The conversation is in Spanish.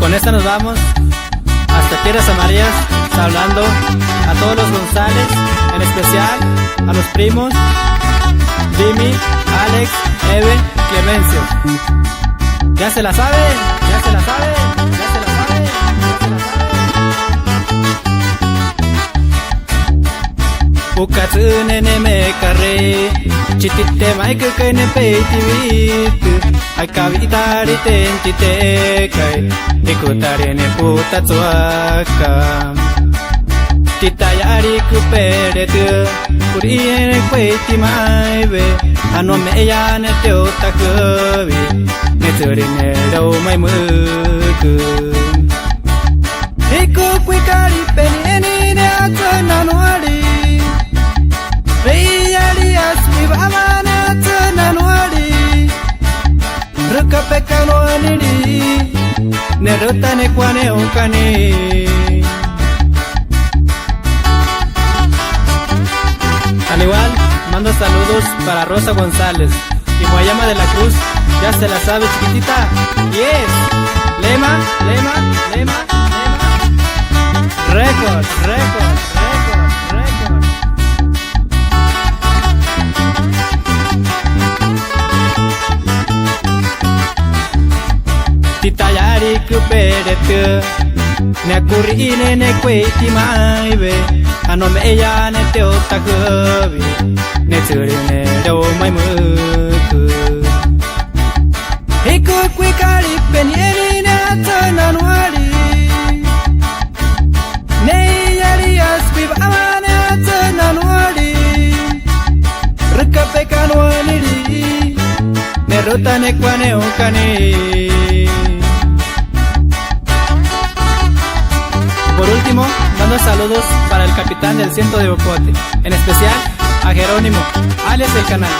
con esta nos vamos hasta Tierras Amarillas, hablando a todos los González, en especial a los primos Jimmy, Alex, Eve, Clemencio. Ya se la sabe, ya se la sabe, ya se la sabe, ya se la sabe. Ukatsune me carre, chitite maike que ne peitivit, ai kavitari tentite kai, ikutare ne puta tsuaka. Titayari kuperetu, kuriene peiti maive, ano me ya ne te otakuvi, ne turine do mai muku. Iku kwikari penini ne atana noari. Veyalias vivamana tananuari Ruka pekano aniri Neruta ne kwane onkani. Al igual, mando saludos para Rosa González y Moyama de la Cruz, ya se la sabe chiquitita. Yes, Lema, Lema, Lema, Lema. Record, record, record, record. Titayari kuperetu, ne kurine ne kweti maive, ano me ya ne te otakuvi, ne turine do mai muku. Hiku kwikari penyeri ne atana nuari, ne yari asbiv amane atana nuari, rukape kanuaniri, ne ruta ne kwane okani. Por último, mando saludos para el capitán del Ciento de Ocote, en especial a Jerónimo, alias El Canal.